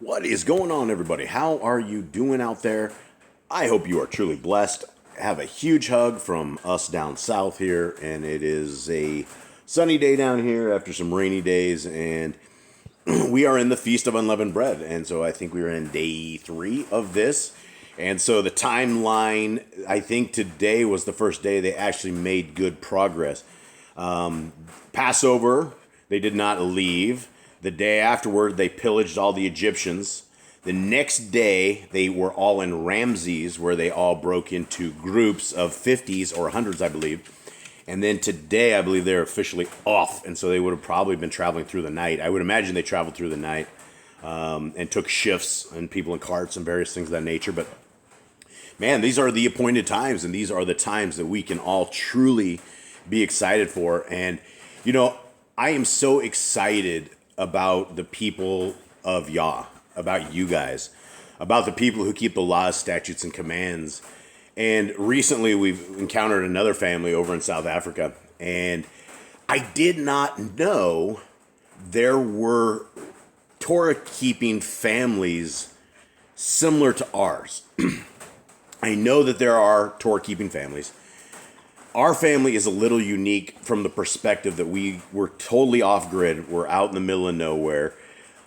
What is going on, everybody? How are you doing out there? I hope you are truly blessed. Have a huge hug from us down south here, and it is a sunny day down here after some rainy days, and we are in the Feast of Unleavened Bread, and so I think we are in day 3 of this. And so the timeline, I think today was the first day they actually made good progress. Passover, they did not leave. The day afterward, they pillaged all the Egyptians. The next day, they were all in Ramses, where they all broke into groups of 50s or 100s, I believe. And then today, I believe they're officially off. And so they would have probably been traveling through the night. I would imagine they traveled through the night and took shifts and people in carts and various things of that nature. But man, these are the appointed times, and these are the times that we can all truly be excited for. And, you know, I am so excited about the people of Yah, about you guys, about the people who keep the laws, statutes, and commands. And recently we've encountered another family over in South Africa, and I did not know there were Torah-keeping families similar to ours. I know that there are Torah-keeping families. Our family is a little unique from the perspective that we're totally off-grid. We're out in the middle of nowhere.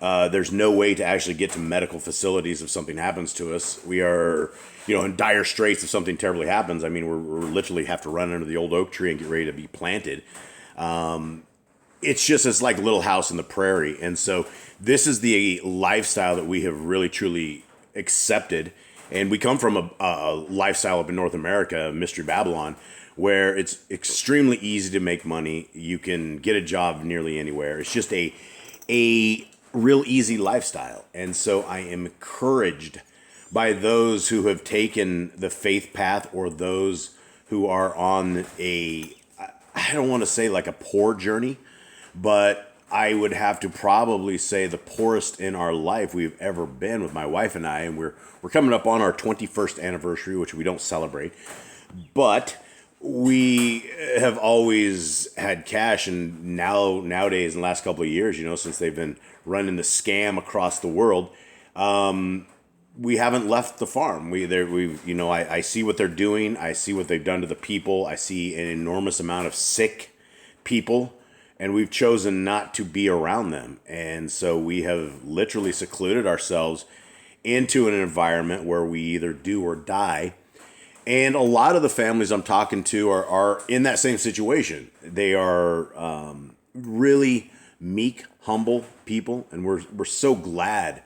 There's no way to actually get to medical facilities if something happens to us. We are, in dire straits if something terribly happens. I mean, we're literally have to run under the old oak tree and get ready to be planted. It's like a little house in the prairie. And so this is the lifestyle that we have really, truly accepted. And we come from a lifestyle up in North America, Mystery Babylon, where it's extremely easy to make money. You can get a job nearly anywhere. It's just a real easy lifestyle. And so I am encouraged by those who have taken the faith path, or those who are on I don't want to say like a poor journey, but I would have to probably say the poorest in our life we've ever been with my wife and I. And we're coming up on our 21st anniversary, which we don't celebrate. But we have always had cash, and nowadays, in the last couple of years, since they've been running the scam across the world, we haven't left the farm. I see what they're doing. I see what they've done to the people. I see an enormous amount of sick people, and we've chosen not to be around them. And so we have literally secluded ourselves into an environment where we either do or die. And a lot of the families I'm talking to are in that same situation. They are really meek, humble people, and we're so glad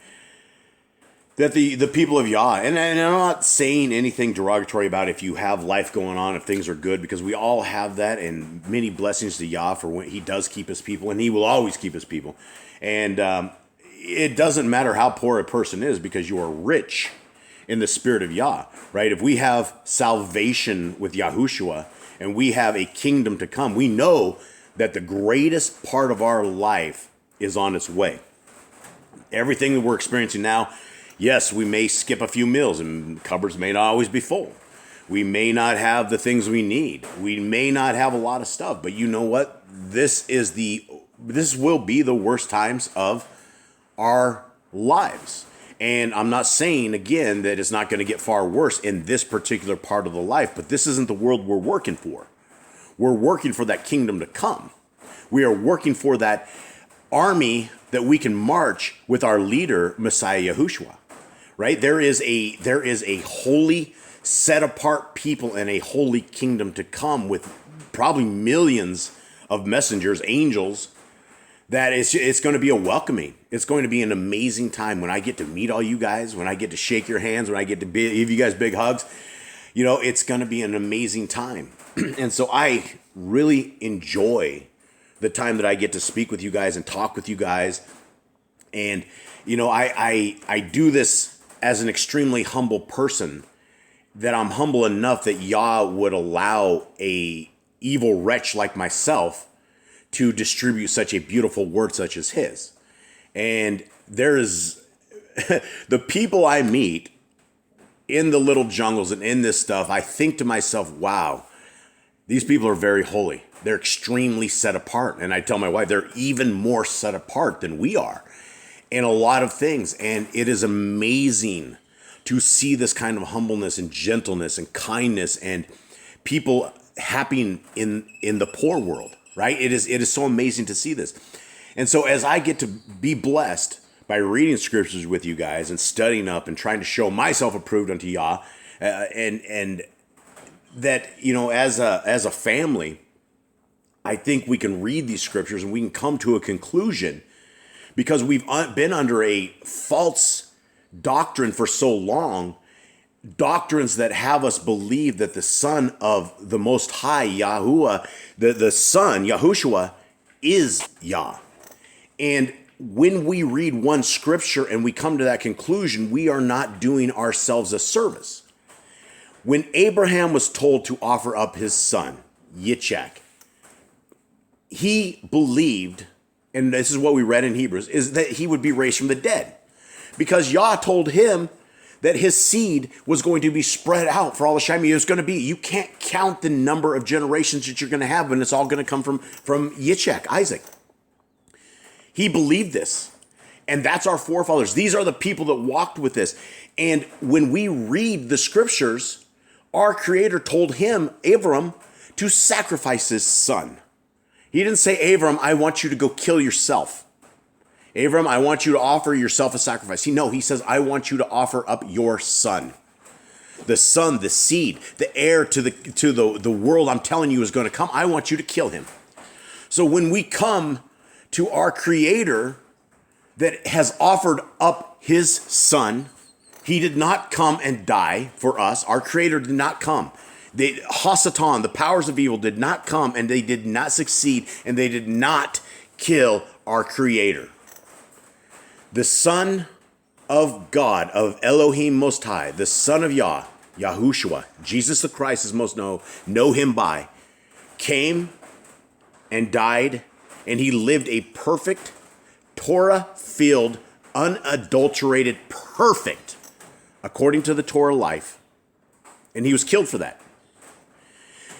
that the people of Yah, and I'm not saying anything derogatory about if you have life going on, if things are good, because we all have that, and many blessings to Yah for when He does keep His people, and He will always keep His people. And it doesn't matter how poor a person is, because you are rich in the spirit of Yah, right? If we have salvation with Yahushua and we have a kingdom to come, we know that the greatest part of our life is on its way. Everything that we're experiencing now, yes, we may skip a few meals and cupboards may not always be full. We may not have the things we need. We may not have a lot of stuff, but you know what? This will be the worst times of our lives. And I'm not saying, again, that it's not going to get far worse in this particular part of the life, but this isn't the world we're working for. We're working for that kingdom to come. We are working for that army that we can march with our leader, Messiah Yahushua, right? There is a holy, set-apart people and a holy kingdom to come with probably millions of messengers, angels, that it's going to be a welcoming. It's going to be an amazing time when I get to meet all you guys, when I get to shake your hands, when I get to give you guys big hugs. It's going to be an amazing time. And so I really enjoy the time that I get to speak with you guys and talk with you guys. And, I do this as an extremely humble person, that I'm humble enough that Yah would allow a evil wretch like myself to distribute such a beautiful word such as His. And there is the people I meet in the little jungles and in this stuff, I think to myself, wow, these people are very holy. They're extremely set apart. And I tell my wife, they're even more set apart than we are. in a lot of things. And it is amazing to see this kind of humbleness and gentleness and kindness and people happening in the poor world, right? It is so amazing to see this. And so as I get to be blessed by reading scriptures with you guys and studying up and trying to show myself approved unto Yah, and that, as a family, I think we can read these scriptures and we can come to a conclusion, because we've been under a false doctrine for so long, doctrines that have us believe that the Son of the Most High, Yahuwah, the Son, Yahushua, is Yah. And when we read one scripture and we come to that conclusion, we are not doing ourselves a service. When Abraham was told to offer up his son, Yitzchak, he believed, and this is what we read in Hebrews, is that he would be raised from the dead. Because Yah told him that his seed was going to be spread out for all the Shemi. It was going to be, you can't count the number of generations that you're going to have, and it's all going to come from Yitzchak, Isaac. He believed this. And that's our forefathers. These are the people that walked with this. And when we read the scriptures, our Creator told him, Abram, to sacrifice his son. He didn't say, Abram, I want you to go kill yourself. Abram, I want you to offer yourself a sacrifice. He says, I want you to offer up your son. The son, the seed, the heir to the world I'm telling you is going to come. I want you to kill him. So when we come to our Creator that has offered up his son, he did not come and die for us. Our Creator did not come. Hasatan, the powers of evil, did not come, and they did not succeed, and they did not kill our Creator. The Son of God, of Elohim Most High, the Son of Yah, Yahushua, Jesus the Christ is most know him by, came and died, and he lived a perfect, Torah-filled, unadulterated, perfect, according to the Torah life, and he was killed for that.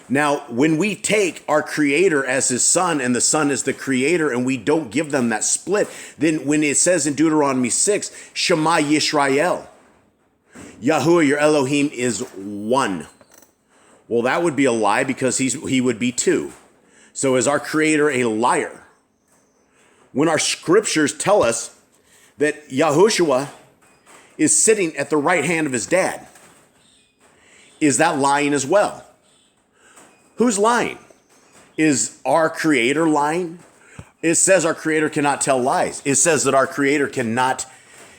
Now, when we take our Creator as his son and the son as the Creator, and we don't give them that split, then when it says in Deuteronomy 6, Shema Yisrael, Yahuwah your Elohim is one. Well, that would be a lie, because he would be two. So is our Creator a liar? When our scriptures tell us that Yahushua is sitting at the right hand of his dad, is that lying as well? Who's lying? Is our Creator lying? It says our Creator cannot tell lies. It says that our Creator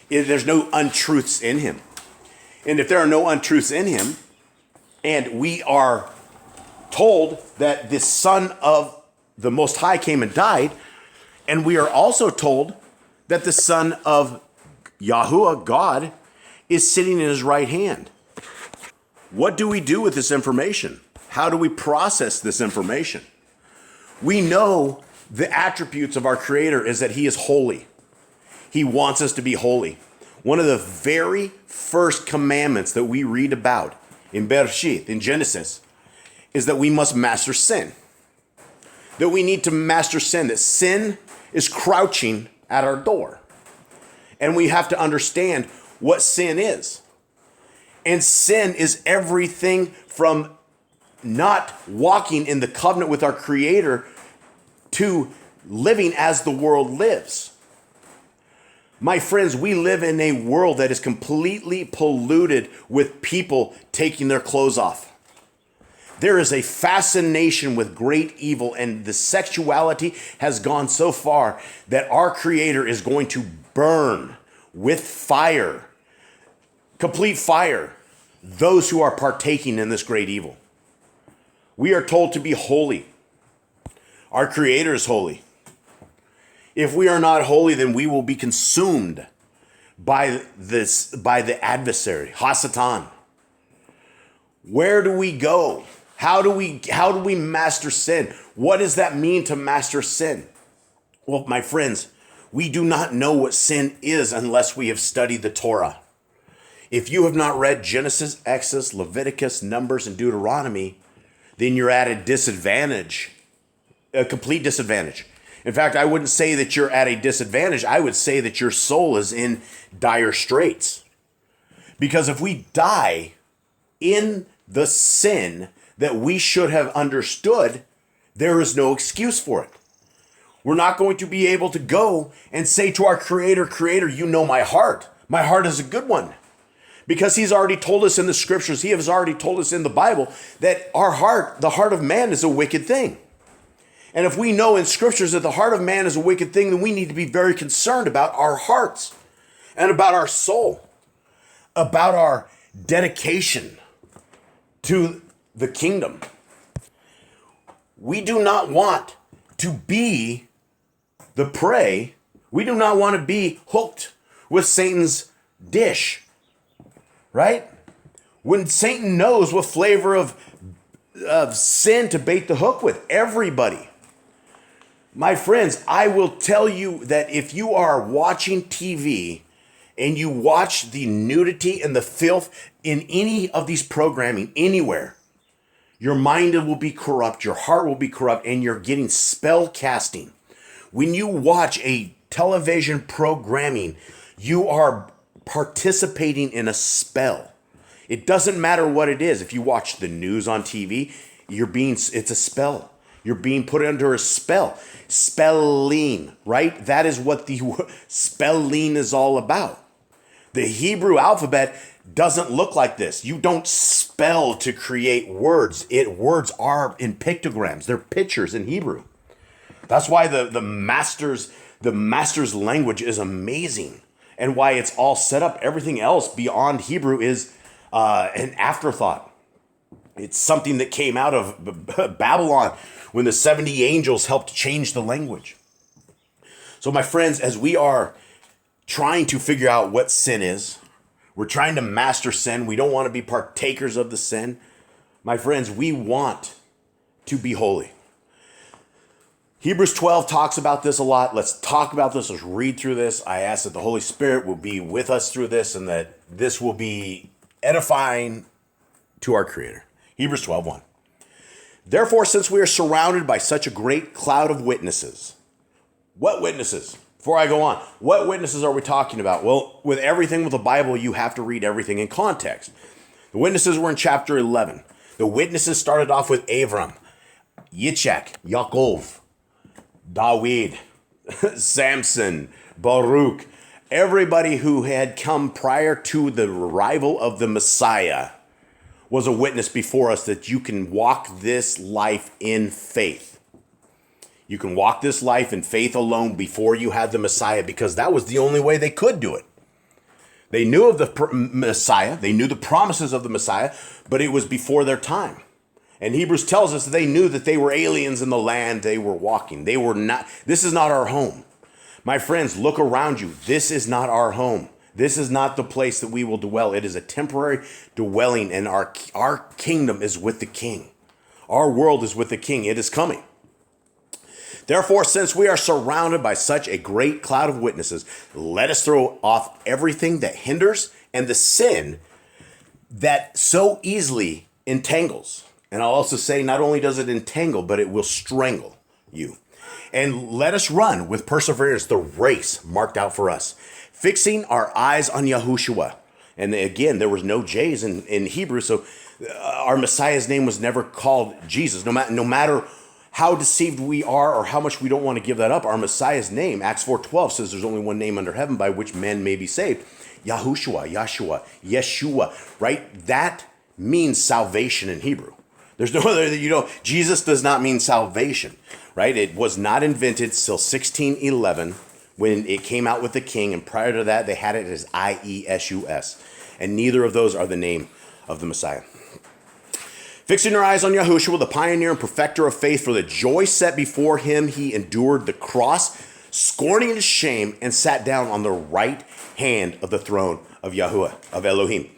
there's no untruths in him. And if there are no untruths in him, and we are told that the Son of the Most High came and died, and we are also told that the Son of Yahuwah, God, is sitting in his right hand. What do we do with this information? How do we process this information? We know the attributes of our Creator is that he is holy. He wants us to be holy. One of the very first commandments that we read about in Bereshith, in Genesis, is that we must master sin. That we need to master sin, that sin is crouching at our door. And we have to understand what sin is. And sin is everything from not walking in the covenant with our Creator to living as the world lives. My friends, we live in a world that is completely polluted with people taking their clothes off. There is a fascination with great evil, and the sexuality has gone so far that our Creator is going to burn with fire, complete fire, those who are partaking in this great evil. We are told to be holy. Our Creator is holy. If we are not holy, then we will be consumed by the adversary, Hasatan. Where do we go? How do we master sin? What does that mean to master sin? Well, my friends, we do not know what sin is unless we have studied the Torah. If you have not read Genesis, Exodus, Leviticus, Numbers, and Deuteronomy, then you're at a disadvantage, a complete disadvantage. In fact, I wouldn't say that you're at a disadvantage. I would say that your soul is in dire straits. Because if we die in the sin that we should have understood, there is no excuse for it. We're not going to be able to go and say to our Creator, you know my heart. My heart is a good one. Because he's already told us in the scriptures, he has already told us in the Bible, that our heart, the heart of man, is a wicked thing. And if we know in scriptures that the heart of man is a wicked thing, then we need to be very concerned about our hearts and about our soul, about our dedication to the kingdom. We do not want to be the prey. We do not want to be hooked with Satan's dish, right? When Satan knows what flavor of sin to bait the hook with, everybody. My friends, I will tell you that if you are watching TV and you watch the nudity and the filth in any of these programming anywhere, your mind will be corrupt, your heart will be corrupt, and you're getting spell casting. When you watch a television programming, you are participating in a spell. It doesn't matter what it is. If you watch the news on TV, it's a spell. You're being put under a spell. Spelling, right? That is what the spelling is all about. The Hebrew alphabet doesn't look like this. You don't spell to create words. Words are in pictograms. They're pictures in Hebrew. That's why the master's language is amazing, and why it's all set up. Everything else beyond Hebrew is an afterthought. It's something that came out of Babylon when the 70 angels helped change the language. So my friends, as we are trying to figure out what sin is, we're trying to master sin. We don't want to be partakers of the sin. My friends, we want to be holy. Hebrews 12 talks about this a lot. Let's talk about this. Let's read through this. I ask that the Holy Spirit will be with us through this and that this will be edifying to our Creator. Hebrews 12:1. Therefore, since we are surrounded by such a great cloud of witnesses. What witnesses? Before I go on, what witnesses are we talking about? Well, with everything with the Bible, you have to read everything in context. The witnesses were in chapter 11. The witnesses started off with Abram, Yitzchak, Yaakov, David, Samson, Baruch, everybody who had come prior to the arrival of the Messiah was a witness before us that you can walk this life in faith. You can walk this life in faith alone before you had the Messiah, because that was the only way they could do it. They knew of the Messiah. They knew the promises of the Messiah, but it was before their time. And Hebrews tells us that they knew that they were aliens in the land they were walking. They were not. This is not our home. My friends, look around you. This is not our home. This is not the place that we will dwell. It is a temporary dwelling, and our kingdom is with the King. Our world is with the King. It is coming. Therefore, since we are surrounded by such a great cloud of witnesses, let us throw off everything that hinders and the sin that so easily entangles. And I'll also say, not only does it entangle, but it will strangle you. And let us run with perseverance the race marked out for us, fixing our eyes on Yahushua. And again, there was no J's in Hebrew, so our Messiah's name was never called Jesus. No matter how deceived we are or how much we don't want to give that up, our Messiah's name, Acts 4:12 says there's only one name under heaven by which men may be saved. Yahushua, Yahshua, Yeshua, right? That means salvation in Hebrew. There's no other, Jesus does not mean salvation, right? It was not invented till 1611 when it came out with the king, and prior to that, they had it as IESUS, and neither of those are the name of the Messiah. Fixing our eyes on Yahushua, the pioneer and perfecter of faith, for the joy set before him, he endured the cross, scorning its shame, and sat down on the right hand of the throne of Yahuwah, of Elohim.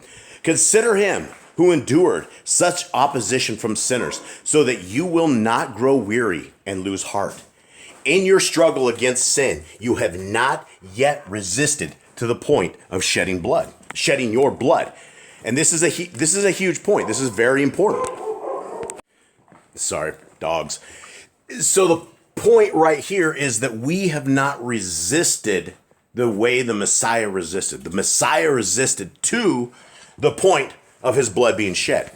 Consider him who endured such opposition from sinners, so that you will not grow weary and lose heart. In your struggle against sin, you have not yet resisted to the point of shedding your blood. And this is a huge point. This is very important. Sorry, dogs. So point right here is that we have not resisted the way the Messiah resisted. The Messiah resisted to the point of his blood being shed.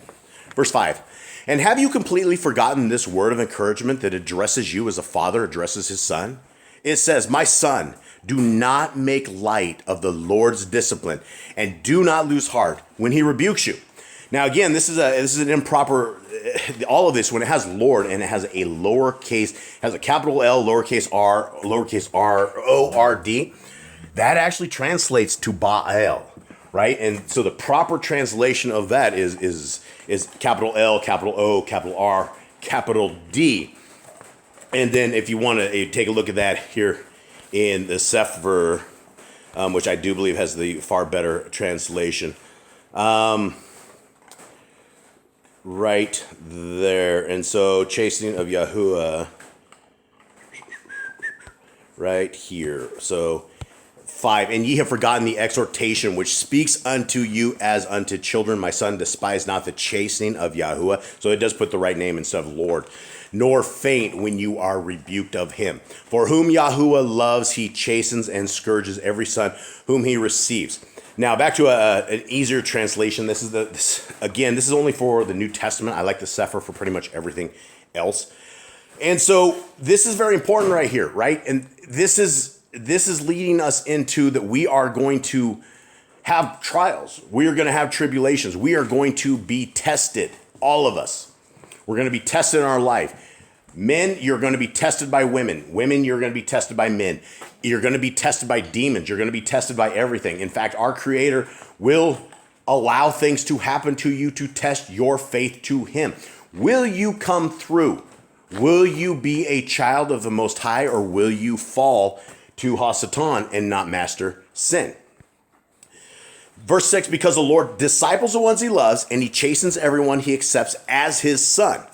Verse 5. And have you completely forgotten this word of encouragement that addresses you as a father addresses his son? It says, my son, do not make light of the Lord's discipline, and do not lose heart when he rebukes you. Now, again, this is an improper, all of this, when it has Lord and it has a lowercase, has a capital L, lowercase r, O-R-D, that actually translates to Baal, right? And so the proper translation of that is capital L, capital O, capital R, capital D. And then if you want to take a look at that here in the Sefer, which I do believe has the far better translation, right there. And so chastening of Yahuwah right here. So 5, and ye have forgotten the exhortation which speaks unto you as unto children. My son, despise not the chastening of Yahuwah. So it does put the right name instead of Lord. Nor faint when you are rebuked of him. For whom Yahuwah loves, he chastens and scourges every son whom he receives. Now back to an easier translation. This is only for the New Testament. I like the Sefer for pretty much everything else. And so this is very important right here, right? And this is leading us into that we are going to have trials. We are going to have tribulations. We are going to be tested, all of us. We're going to be tested in our life. Men, you're going to be tested by women. Women, you're going to be tested by men. You're going to be tested by demons. You're going to be tested by everything. In fact, our Creator will allow things to happen to you to test your faith to him. Will you come through? Will you be a child of the Most High, or will you fall to Hasatan and not master sin? Verse 6, because the Lord disciples the ones he loves, and he chastens everyone he accepts as his son.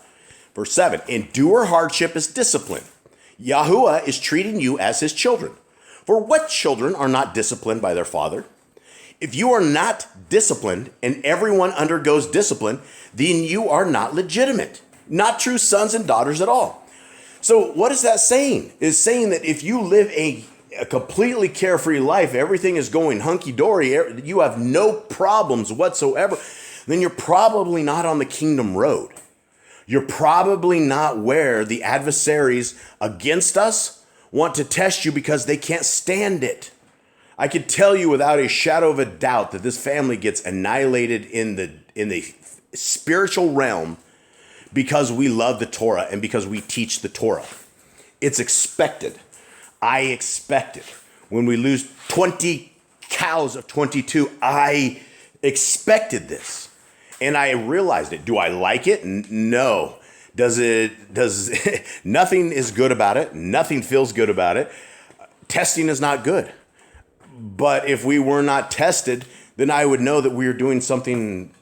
Verse 7, endure hardship as discipline. Yahuwah is treating you as his children. For what children are not disciplined by their father? If you are not disciplined, and everyone undergoes discipline, then you are not legitimate, not true sons and daughters at all. So what is that saying? It's saying that if you live a completely carefree life, everything is going hunky-dory, you have no problems whatsoever, then you're probably not on the kingdom road. You're probably not where the adversaries against us want to test you because they can't stand it. I can tell you without a shadow of a doubt that this family gets annihilated in the spiritual realm because we love the Torah and because we teach the Torah. It's expected. I expect it. When we lose 20 cows of 22, I expected this. And I realized it. Do I like it? No. Nothing is good about it. Nothing feels good about it. Testing is not good. But if we were not tested, then I would know that we are doing something,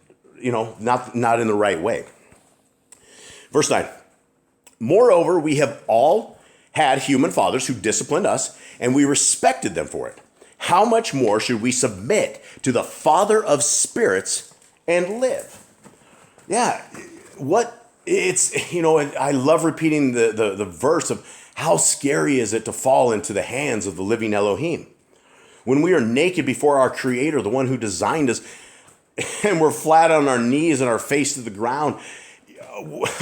not in the right way. Verse 9. Moreover, we have all had human fathers who disciplined us, and we respected them for it. How much more should we submit to the Father of spirits and live? Yeah, I love repeating the verse of how scary is it to fall into the hands of the living Elohim. When we are naked before our Creator, the one who designed us, and we're flat on our knees and our face to the ground,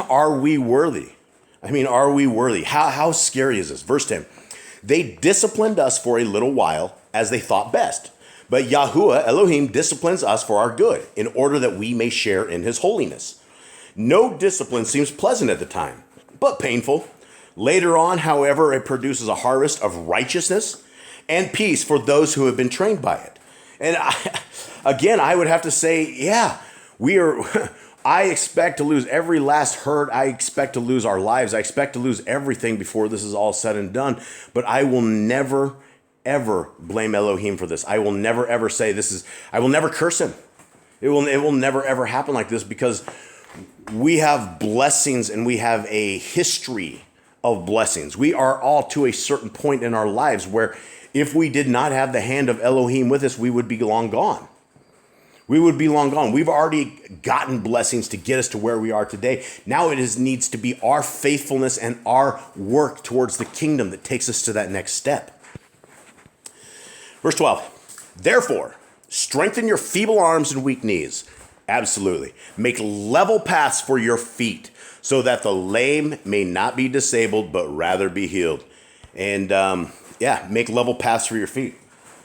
are we worthy? Are we worthy? How scary is this? Verse 10, they disciplined us for a little while as they thought best. But Yahuwah Elohim disciplines us for our good, in order that we may share in his holiness. No discipline seems pleasant at the time, but painful. Later on, however, it produces a harvest of righteousness and peace for those who have been trained by it. And I would have to say, yeah, I expect to lose every last hurt. I expect to lose our lives. I expect to lose everything before this is all said and done. But I will never, ever blame Elohim for this. I will never, ever say I will never curse him. It will never, ever happen like this, because we have blessings and we have a history of blessings. We are all to a certain point in our lives where if we did not have the hand of Elohim with us, we would be long gone. We would be long gone. We've already gotten blessings to get us to where we are today. Now needs to be our faithfulness and our work towards the kingdom that takes us to that next step. Verse 12, therefore, strengthen your feeble arms and weak knees. Absolutely. Make level paths for your feet so that the lame may not be disabled, but rather be healed. And make level paths for your feet.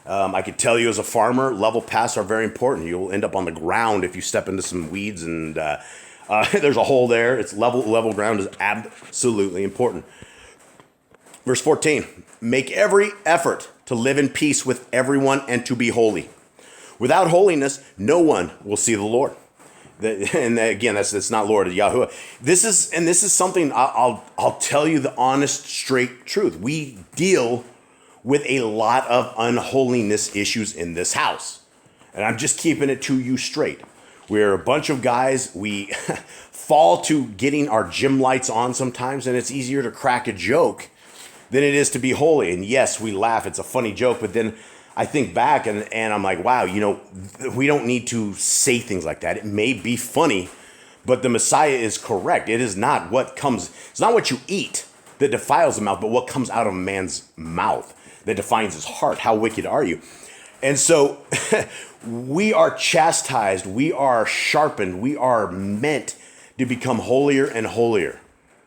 I could tell you as a farmer, level paths are very important. You'll end up on the ground if you step into some weeds and there's a hole there. It's level ground is absolutely important. Verse 14, make every effort to live in peace with everyone and to be holy. Without holiness, no one will see the Lord. And again, that's not Lord, it's Yahuwah. This is something I'll tell you the honest, straight truth. We deal with a lot of unholiness issues in this house. And I'm just keeping it to you straight. We're a bunch of guys. We fall to getting our gym lights on sometimes, and it's easier to crack a joke than it is to be holy. And yes, we laugh. It's a funny joke, but then I think back and I'm like, wow, we don't need to say things like that. It may be funny, but the Messiah is correct. It is not it's not what you eat that defiles the mouth, but what comes out of a man's mouth that defines his heart. How wicked are you? And so we are chastised, we are sharpened, we are meant to become holier and holier.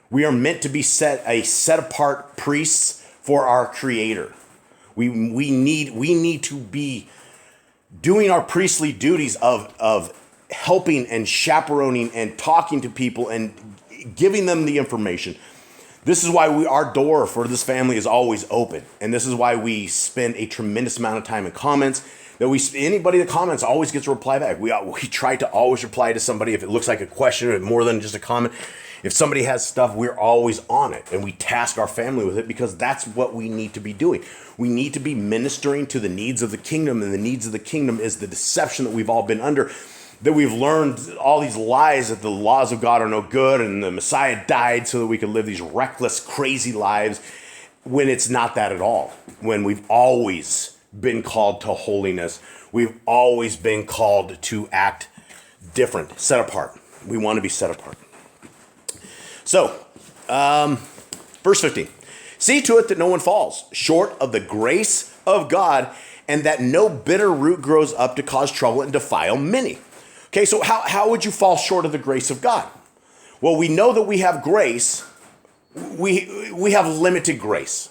We are meant to be set apart priests for our Creator. We need to be doing our priestly duties of helping and chaperoning and talking to people and giving them the information. This is why our door for this family is always open. And this is why we spend a tremendous amount of time in comments. Anybody that comments always gets a reply back. We try to always reply to somebody if it looks like a question or more than just a comment. If somebody has stuff, we're always on it. And we task our family with it because that's what we need to be doing. We need to be ministering to the needs of the kingdom. And the needs of the kingdom is the deception that we've all been under. That we've learned all these lies that the laws of God are no good and the Messiah died so that we could live these reckless, crazy lives when it's not that at all. When we've always been called to holiness. We've always been called to act different, set apart. We want to be set apart. So, verse 15. See to it that no one falls short of the grace of God and that no bitter root grows up to cause trouble and defile many. Okay, so how would you fall short of the grace of God? Well, we know that we have grace. We have limited grace.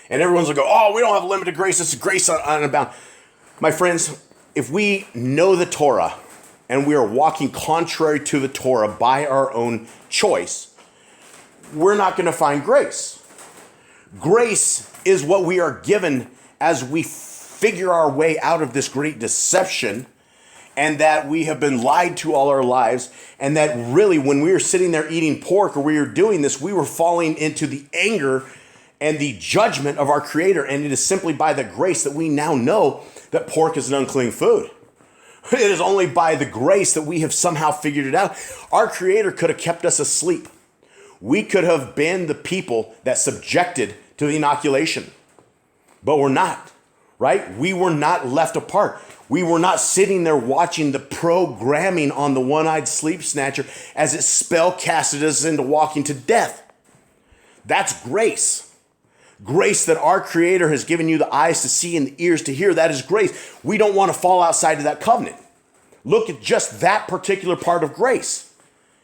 And everyone's going to go, oh, we don't have limited grace. It's grace unbound. My friends, if we know the Torah and we are walking contrary to the Torah by our own choice, we're not going to find grace. Grace is what we are given as we figure our way out of this great deception and that we have been lied to all our lives, and that really when we were sitting there eating pork or we were doing this, we were falling into the anger and the judgment of our Creator, and it is simply by the grace that we now know that pork is an unclean food. It is only by the grace that we have somehow figured it out. Our Creator could have kept us asleep. We could have been the people that subjected to the inoculation, but we're not, right? We were not left apart. We were not sitting there watching the programming on the one-eyed sleep snatcher as it spell casted us into walking to death. That's grace. Grace that our Creator has given you the eyes to see and the ears to hear. That is grace. We don't want to fall outside of that covenant. Look at just that particular part of grace.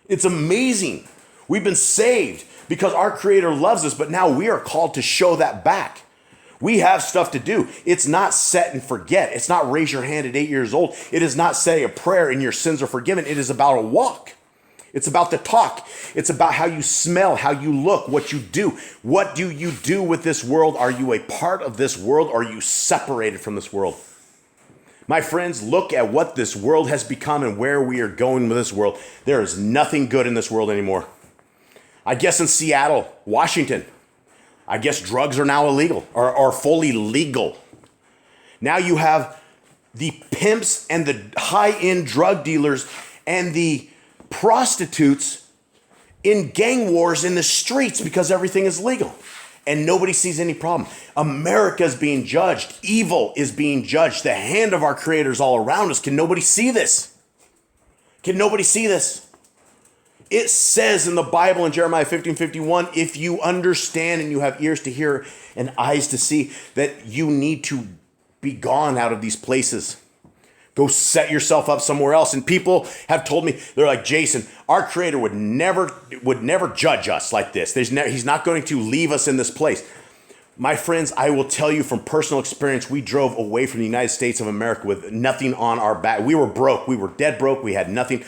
It's amazing. We've been saved because our Creator loves us, but now we are called to show that back. We have stuff to do. It's not set and forget. It's not raise your hand at 8 years old. It is not say a prayer and your sins are forgiven. It is about a walk. It's about the talk. It's about how you smell, how you look, what you do. What do you do with this world? Are you a part of this world or are you separated from this world? My friends, look at what this world has become and where we are going with this world. There is nothing good in this world anymore. I guess in Seattle, Washington, I guess drugs are now illegal or fully legal. Now you have the pimps and the high-end drug dealers and the prostitutes in gang wars in the streets because everything is legal. And nobody sees any problem. America's being judged. Evil is being judged. The hand of our Creator is all around us. Can nobody see this? Can nobody see this? It says in the Bible in Jeremiah 15:51, if you understand and you have ears to hear and eyes to see, that you need to be gone out of these places. Go set yourself up somewhere else. And people have told me, they're like, Jason, our Creator would never judge us like this. He's not going to leave us in this place. My friends, I will tell you from personal experience, we drove away from the United States of America with nothing on our back. We were broke. We were dead broke. We had nothing.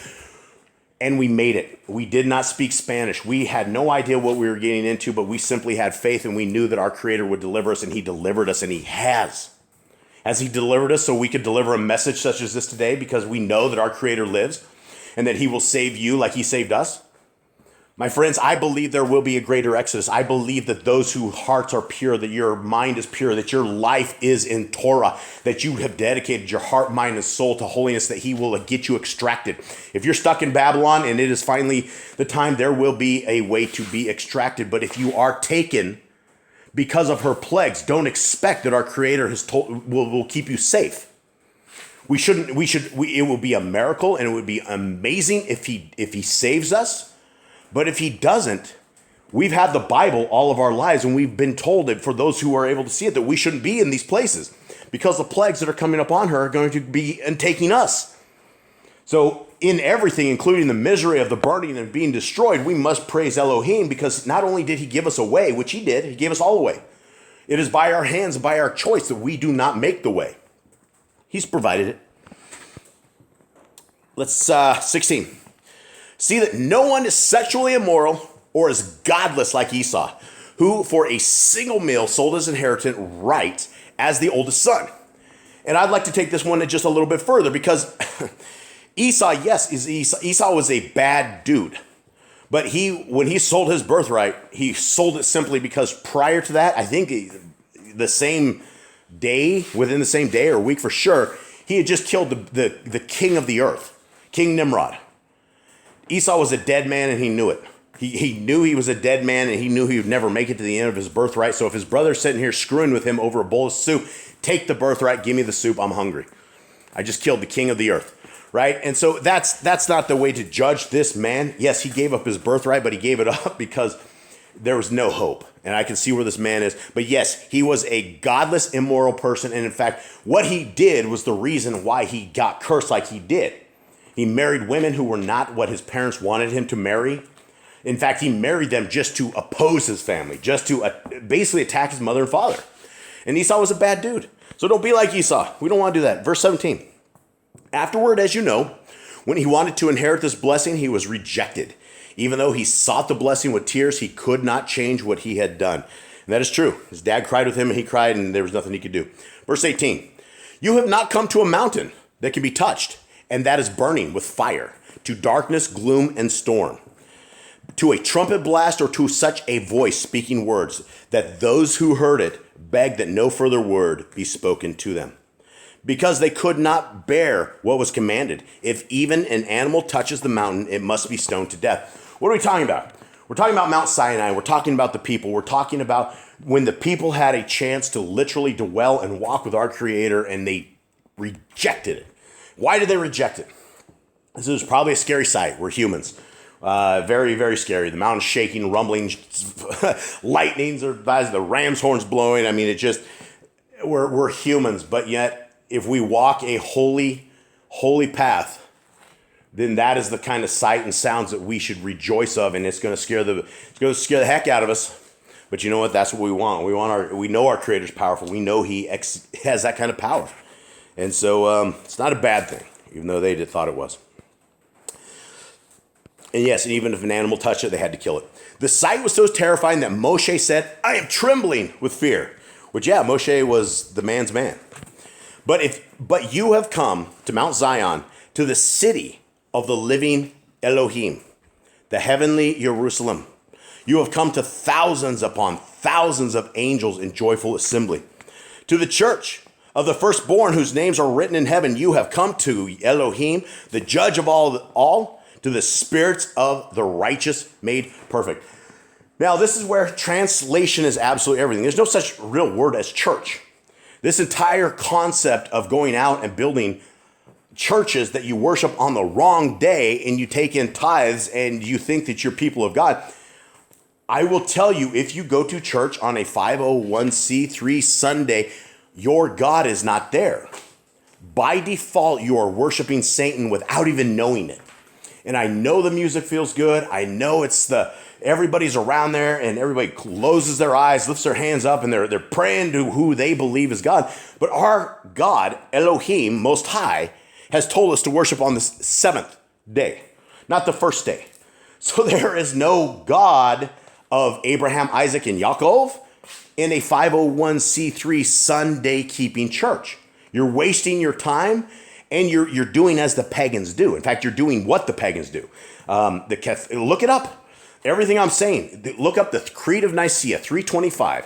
And we made it. We did not speak Spanish. We had no idea what we were getting into, but we simply had faith and we knew that our Creator would deliver us, and He delivered us, and He has. Has He delivered us so we could deliver a message such as this today because we know that our Creator lives and that He will save you like He saved us? My friends, I believe there will be a greater exodus. I believe that those whose hearts are pure, that your mind is pure, that your life is in Torah, that you have dedicated your heart, mind, and soul to holiness, that He will get you extracted. If you're stuck in Babylon and it is finally the time, there will be a way to be extracted. But if you are taken because of her plagues, don't expect that our Creator has told will keep you safe. It will be a miracle and it would be amazing if he saves us. But if He doesn't, we've had the Bible all of our lives, and we've been told that for those who are able to see it, that we shouldn't be in these places because the plagues that are coming upon her are going to be and taking us. So in everything, including the misery of the burning and being destroyed, we must praise Elohim, because not only did He give us a way, which He did, He gave us all a way. It is by our hands, by our choice, that we do not make the way. He's provided it. Let's 16. See that no one is sexually immoral or is godless like Esau, who for a single meal sold his inheritance right as the oldest son. And I'd like to take this one just a little bit further, because Esau was a bad dude. But when he sold his birthright, he sold it simply because prior to that, I think within the same day or week for sure, he had just killed the king of the earth, King Nimrod. Esau was a dead man, and he knew it. He knew he was a dead man, and he knew he would never make it to the end of his birthright. So if his brother's sitting here screwing with him over a bowl of soup, take the birthright, give me the soup, I'm hungry. I just killed the king of the earth, right? And so that's not the way to judge this man. Yes, he gave up his birthright, but he gave it up because there was no hope. And I can see where this man is. But yes, he was a godless, immoral person. And in fact, what he did was the reason why he got cursed like he did. He married women who were not what his parents wanted him to marry. In fact, he married them just to oppose his family, just to basically attack his mother and father. And Esau was a bad dude. So don't be like Esau. We don't want to do that. Verse 17. Afterward, as you know, when he wanted to inherit this blessing, he was rejected. Even though he sought the blessing with tears, he could not change what he had done. And that is true. His dad cried with him, and he cried, and there was nothing he could do. Verse 18. You have not come to a mountain that can be touched, and that is burning with fire, to darkness, gloom, and storm, to a trumpet blast, or to such a voice speaking words, that those who heard it begged that no further word be spoken to them, because they could not bear what was commanded. If even an animal touches the mountain, it must be stoned to death. What are we talking about? We're talking about Mount Sinai. We're talking about the people. We're talking about when the people had a chance to literally dwell and walk with our Creator, and they rejected it. Why did they reject it? This is probably a scary sight. We're humans. Very, very scary. The mountain's shaking, rumbling, lightnings, or the ram's horns blowing. I mean, we're humans, but yet if we walk a holy path, then that is the kind of sight and sounds that we should rejoice of, and it's going to scare the heck out of us. But you know what? That's what we want. We know our Creator's powerful. We know He has that kind of power. And so it's not a bad thing, even though they thought it was. And yes, and even if an animal touched it, they had to kill it. The sight was so terrifying that Moshe said, I am trembling with fear. Which, yeah, Moshe was the man's man. But you have come to Mount Zion, to the city of the living Elohim, the heavenly Jerusalem. You have come to thousands upon thousands of angels in joyful assembly. To the church of the firstborn whose names are written in heaven, you have come to Elohim, the judge of all, to the spirits of the righteous made perfect. Now, this is where translation is absolutely everything. There's no such real word as church. This entire concept of going out and building churches that you worship on the wrong day and you take in tithes and you think that you're people of God. I will tell you, if you go to church on a 501c3 Sunday, your God is not there. By default, you are worshiping Satan without even knowing it. And I know the music feels good. I know everybody's around there and everybody closes their eyes, lifts their hands up, and they're praying to who they believe is God. But our God, Elohim, Most High, has told us to worship on the seventh day, not the first day. So there is no God of Abraham, Isaac, and Yaakov in a 501c3 Sunday keeping church. You're wasting your time, and you're doing as the pagans do. In fact, you're doing what the pagans do. Look it up. Everything I'm saying, look up the Creed of Nicaea, 325.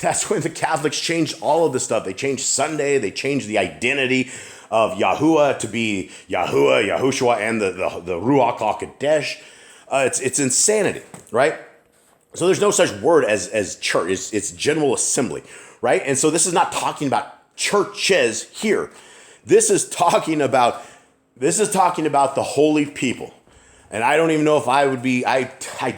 That's when the Catholics changed all of this stuff. They changed Sunday. They changed the identity of Yahuwah to be Yahuwah, Yahushua, and the Ruach HaKodesh. It's insanity, right? So there's no such word as church. It's general assembly, right? And so this is not talking about churches here. This is talking about the holy people. And I don't even know if I would be, I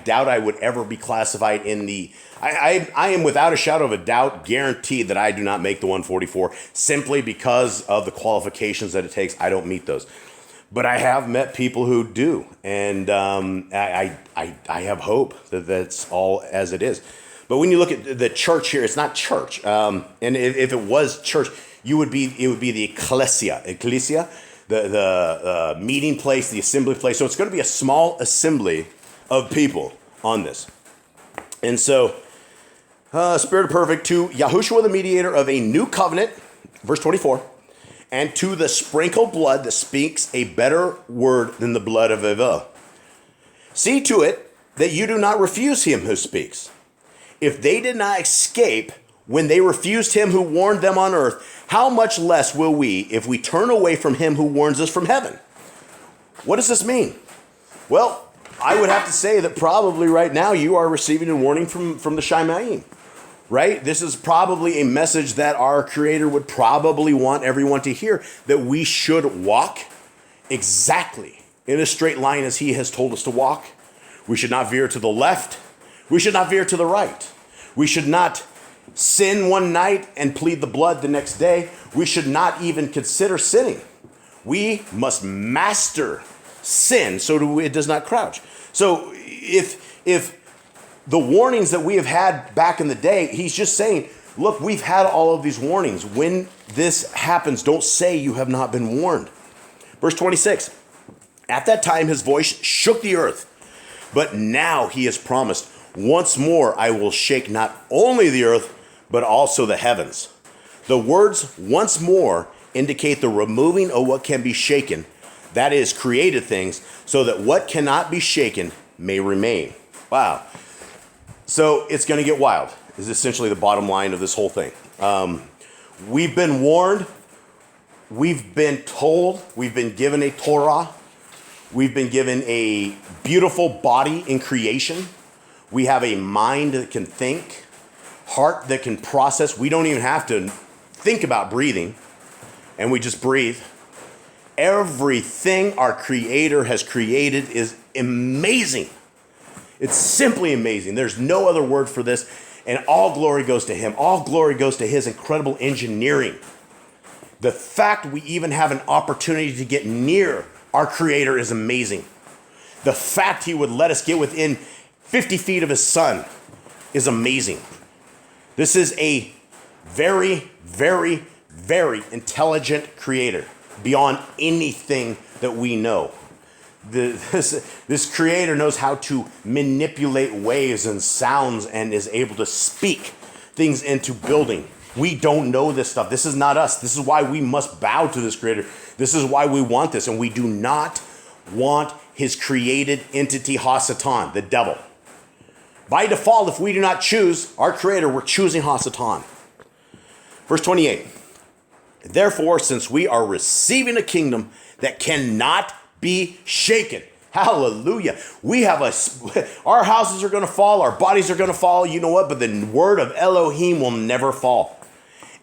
doubt I would ever be classified in the, I am without a shadow of a doubt guaranteed that I do not make the 144 simply because of the qualifications that it takes. I don't meet those. But I have met people who do. And I have hope that that's all as it is. But when you look at the church here, it's not church. And if it was church, it would be the ecclesia, the meeting place, the assembly place. So it's going to be a small assembly of people on this. And so, Spirit of Perfect, to Yahushua, the mediator of a new covenant, verse 24, and to the sprinkled blood that speaks a better word than the blood of Abel. See to it that you do not refuse him who speaks. If they did not escape when they refused him who warned them on earth, how much less will we if we turn away from him who warns us from heaven? What does this mean? Well, I would have to say that probably right now you are receiving a warning from the Shemaim, right? This is probably a message that our Creator would probably want everyone to hear, that we should walk exactly in a straight line as he has told us to walk. We should not veer to the left. We should not veer to the right. We should not sin one night and plead the blood the next day. We should not even consider sinning. We must master sin so it does not crouch. So if the warnings that we have had back in the day, he's just saying, look, we've had all of these warnings. When this happens, don't say you have not been warned. Verse 26, at that time his voice shook the earth, but now he has promised, once more I will shake not only the earth, but also the heavens. The words once more indicate the removing of what can be shaken, that is, created things, so that what cannot be shaken may remain. Wow. So it's going to get wild, is essentially the bottom line of this whole thing. We've been warned. We've been told. We've been given a Torah. We've been given a beautiful body in creation. We have a mind that can think, heart that can process. We don't even have to think about breathing, and we just breathe. Everything our Creator has created is amazing. It's simply amazing. There's no other word for this, and all glory goes to him. All glory goes to his incredible engineering. The fact we even have an opportunity to get near our Creator is amazing. The fact he would let us get within 50 feet of his son is amazing. This is a very, very, very intelligent Creator beyond anything that we know. This Creator knows how to manipulate waves and sounds and is able to speak things into building. We don't know this stuff. This is not us. This is why we must bow to this Creator. This is why we want this. And we do not want his created entity, Hasatan, the devil. By default, if we do not choose our Creator, we're choosing Hasatan. Verse 28. Therefore, since we are receiving a kingdom that cannot be shaken. Hallelujah. We have our houses are going to fall. Our bodies are going to fall. You know what? But the word of Elohim will never fall.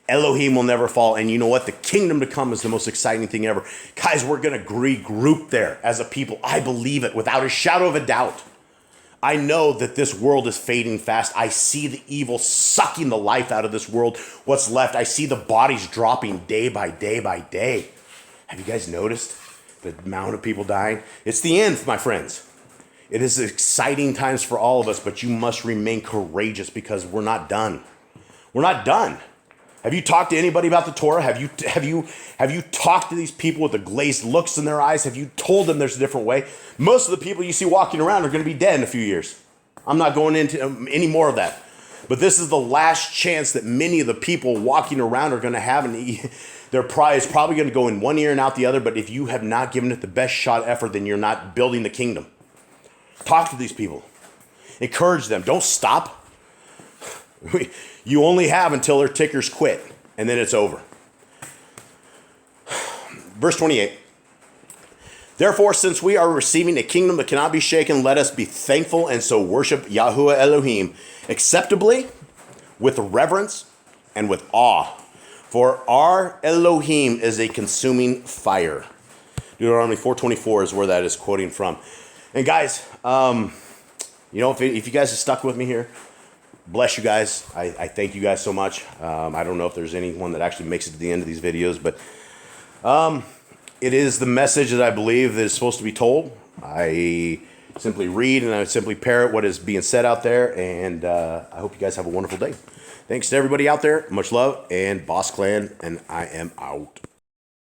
Elohim will never fall. And you know what? The kingdom to come is the most exciting thing ever. Guys, we're going to regroup there as a people. I believe it without a shadow of a doubt. I know that this world is fading fast. I see the evil sucking the life out of this world. What's left? I see the bodies dropping day by day by day. Have you guys noticed the amount of people dying? It's the end, my friends. It is exciting times for all of us, but you must remain courageous because we're not done. We're not done. Have you talked to anybody about the Torah? Have you talked to these people with the glazed looks in their eyes? Have you told them there's a different way? Most of the people you see walking around are going to be dead in a few years. I'm not going into any more of that. But this is the last chance that many of the people walking around are going to have, and their pride is probably going to go in one ear and out the other. But if you have not given it the best shot effort, then you're not building the kingdom. Talk to these people. Encourage them. Don't stop. You only have until their tickers quit, and then it's over. Verse 28. Therefore, since we are receiving a kingdom that cannot be shaken, let us be thankful and so worship Yahuwah Elohim acceptably, with reverence and with awe. For our Elohim is a consuming fire. Deuteronomy 4:24 is where that is quoting from. And guys, if you guys have stuck with me here, bless you guys. I thank you guys so much. I don't know if there's anyone that actually makes it to the end of these videos, but it is the message that I believe that is supposed to be told. I simply read and I simply parrot what is being said out there, and I hope you guys have a wonderful day. Thanks to everybody out there. Much love, and Boss Clan, and I am out.